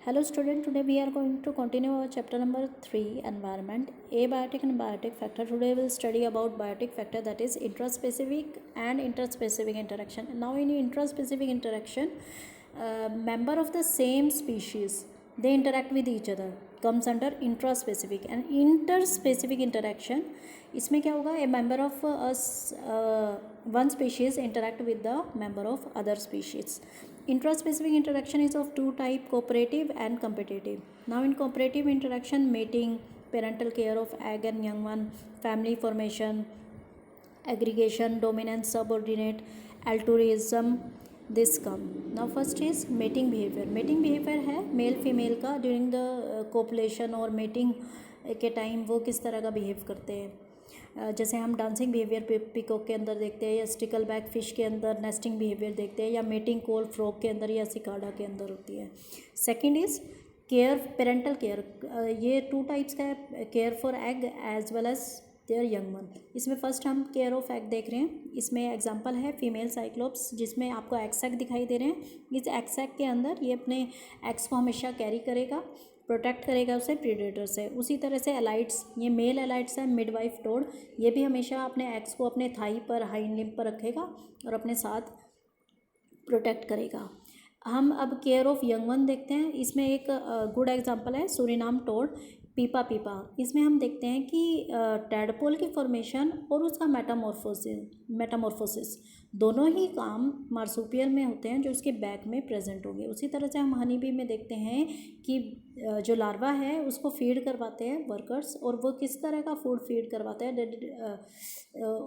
Hello student, today we are going to continue our chapter number 3, environment. Abiotic and biotic factor. Today we will study about biotic factor, that is intraspecific and interspecific interaction. Now in intraspecific interaction, member of the same species, they interact with each other, comes under intraspecific. And interspecific interaction, इसमें क्या होगा, a member of one species interact with the member of other species. Intraspecific interaction is of two types, cooperative and competitive. Now in cooperative interaction, mating, parental care of egg and young one, family formation, aggregation, dominance, subordinate, altruism, this come. Now first is mating behavior. Mating behavior है male female का during the copulation और mating के time वो किस तरह का behave करते हैं. जैसे हम डांसिंग बिहेवियर पिकॉक के अंदर देखते हैं, या स्टिकल बैक फिश के अंदर नेस्टिंग बिहेवियर देखते हैं, या मेटिंग कोल फ्रॉग के अंदर, या सिकाडा के अंदर होती है. Second is care, parental care. ये टू टाइप्स का है, care for egg as well as their young one. इसमें फर्स्ट हम केयर ऑफ एग देख रहे हैं. इसमें एग्जांपल है फीमेल साइक्लोप्स, जिसमें आपको एग सैक दिखाई दे रहे हैं. इस एग सैक के अंदर ये अपने एग्स को हमेशा कैरी करेगा, प्रोटेक्ट करेगा उसे प्रीडेटर से. उसी तरह से एलाइट्स, ये मेल एलाइट्स है, मिडवाइफ टोड, ये भी हमेशा अपने एग्स को अपने थाई पर, हाइंड लिम्ब पर रखेगा और अपने साथ प्रोटेक्ट करेगा. हम अब केयर ऑफ यंग वन देखते हैं. इसमें एक गुड एग्जांपल है सूरीनाम टोड, पीपा पीपा. इसमें हम देखते हैं कि टैडपोल की फॉर्मेशन और उसका मेटामॉर्फोसिस दोनों ही काम मार्सुपियल में होते हैं जो उसके बैक में प्रेजेंट होंगे. उसी तरह से हम हनी बी में देखते हैं कि जो लार्वा है उसको फीड करवाते हैं वर्कर्स, और वो किस तरह का फूड फीड करवाते हैं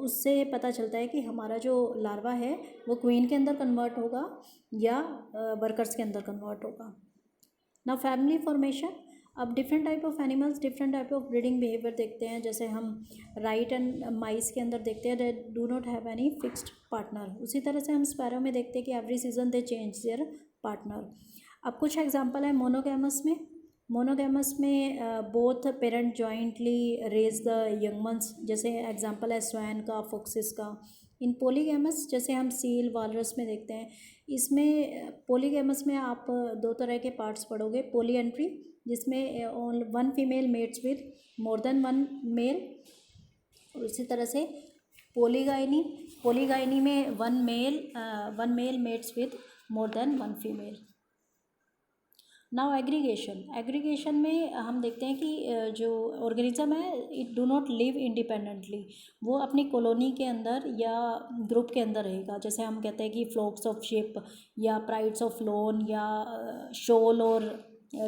उससे पता चलता है कि हमारा जो लार्वा है वो क्वीन के अंदर कन्वर्ट होगा या वर्कर्स के अंदर कन्वर्ट होगा. ना फैमिली फॉर्मेशन. अब different type of animals, different type of breeding behaviour देखते हैं. जैसे हम राइट एंड माइस के अंदर देखते हैं that do not have any fixed partner. उसी तरह से हम स्पैरो में देखते हैं कि every season they change their partner. अब कुछ एग्जांपल है मोनोगैमस में. मोनोगैमस में both parent jointly raise the young ones, जैसे एग्जांपल है स्वैन का, फोक्सिस का. इन पोलीगैमस, जैसे हम सील, वालरस में देखते हैं. इसमें पोलीगैमस में आप दो तरह के पार्ट्स पढ़ोगे. पोलीएंट्री, जिसमें one female mates with more than one male. उसी तरह से पोलीगाइनी, पोलीगाइनी में one male mates with more than one female. Now aggregation. Aggregation में हम देखते हैं कि जो ऑर्गेनिज्म है it do not live independently, वो अपनी कॉलोनी के अंदर या ग्रुप के अंदर रहेगा. जैसे हम कहते हैं कि फ्लॉक्स ऑफ शिप, या प्राइड्स ऑफ लोन, या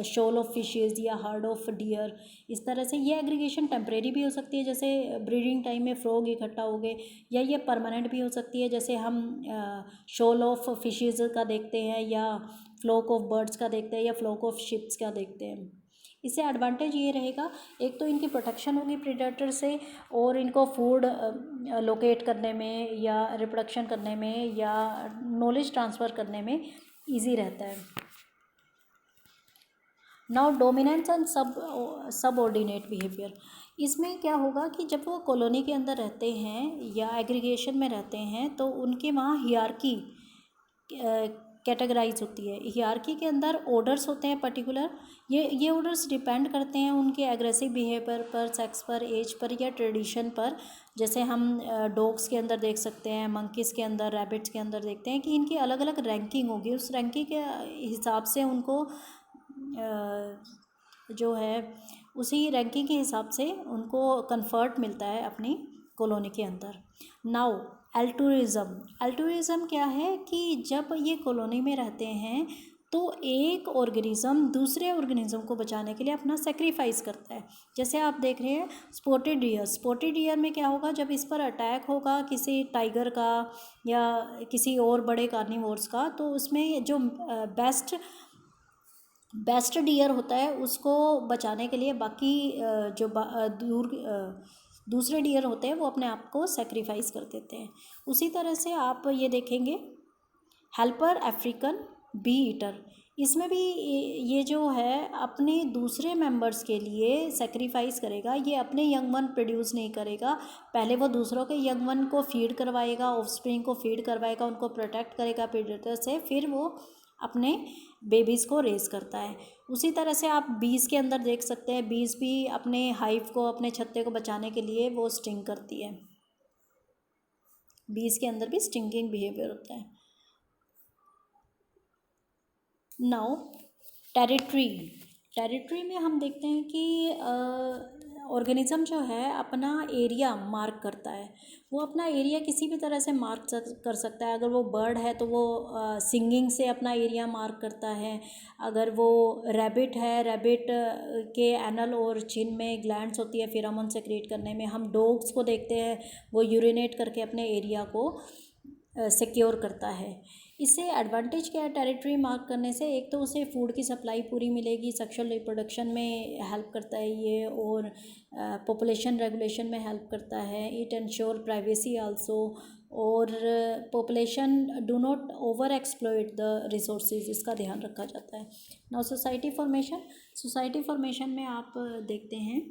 शोल ऑफ फिशेज़, या हर्ड ऑफ डियर. इस तरह से ये एग्रीगेशन टेम्परेरी भी हो सकती है, जैसे ब्रीडिंग टाइम में फ्रॉग इकट्ठा हो गए, या ये परमानेंट भी हो सकती है, जैसे हम शोल ऑफ फिशेज़ का देखते हैं, या फ्लॉक ऑफ बर्ड्स का देखते हैं, या फ्लॉक ऑफ शिप्स का देखते हैं. इससे एडवांटेज ये रहेगा, एक तो इनकी प्रोटेक्शन होगी प्रीडेटर से, और इनको फूड लोकेट करने में, या रिप्रोडक्शन करने में, या नॉलेज ट्रांसफ़र करने में ईजी रहता है. Now dominance and subordinate behaviour. इसमें क्या होगा कि जब वो कॉलोनी के अंदर रहते हैं या एग्रीगेशन में रहते हैं तो उनके वहाँ हियरार्की कैटेगराइज होती है. हियरार्की के अंदर ऑर्डर्स होते हैं पर्टिकुलर. ये ऑर्डर्स डिपेंड करते हैं उनके एग्रेसिव बिहेवियर पर, सेक्स पर, एज पर, या ट्रेडिशन पर. जैसे हम डॉग्स के अंदर देख सकते हैं, मंकीज़ के अंदर, रैबिट्स के अंदर देखते हैं कि इनकी अलग अलग रैंकिंग होगी. उस रैंकिंग के हिसाब से उनको जो है उसी रैंकिंग के हिसाब से उनको कंफर्ट मिलता है अपनी कॉलोनी के अंदर. नाउ अल्टूरिज्म. अल्टूरिज्म क्या है कि जब ये कॉलोनी में रहते हैं तो एक ऑर्गेनिज्म दूसरे ऑर्गेनिज्म को बचाने के लिए अपना सेक्रीफाइस करता है. जैसे आप देख रहे हैं स्पॉटेड डियर. स्पॉटेड डियर में क्या होगा, जब इस पर अटैक होगा किसी टाइगर का या किसी और बड़े कार्निवोर्स का, तो उसमें जो बेस्ट डियर होता है उसको बचाने के लिए बाकी जो दूसरे डियर होते हैं वो अपने आप को सेक्रीफाइस कर देते हैं. उसी तरह से आप ये देखेंगे हेल्पर अफ्रीकन बी ईटर. इसमें भी ये जो है अपने दूसरे मेंबर्स के लिए सेक्रीफाइस करेगा. ये अपने यंग वन प्रोड्यूस नहीं करेगा, पहले वो दूसरों के यंग वन को फीड करवाएगा, ऑफस्प्रिंग को फीड करवाएगा, उनको प्रोटेक्ट करेगा प्रेडेटर से, फिर वो अपने बेबीज़ को रेस करता है। उसी तरह से आप बीज़ के अंदर देख सकते हैं, बीज़ भी अपने हाइव को, अपने छत्ते को बचाने के लिए वो स्टिंग करती है। बीज़ के अंदर भी स्टिंगिंग बिहेवियर होता है। नाउ टेरिटरी में हम देखते हैं कि ऑर्गेनिज़म जो है अपना एरिया मार्क करता है। वो अपना एरिया किसी भी तरह से मार्क कर सकता है। अगर वो बर्ड है तो वो सिंगिंग से अपना एरिया मार्क करता है। अगर वो रैबिट है, रैबिट के एनल और चिन में ग्लैंड्स होती है फेरोमोन सेक्रेट करने में। हम डॉग्स को देखते हैं, वो यूरिनेट करके अपने एरिया को सिक्योर करता है। इससे एडवांटेज क्या है टेरिटरी मार्क करने से? एक तो उसे फूड की सप्लाई पूरी मिलेगी, सेक्सुअल रिप्रोडक्शन में हेल्प करता है ये, और पॉपुलेशन रेगुलेशन में हेल्प करता है। इट एंश्योर प्राइवेसी आल्सो, और population do not over exploit the resources, इसका ध्यान रखा जाता है। नाउ सोसाइटी फॉर्मेशन में आप देखते हैं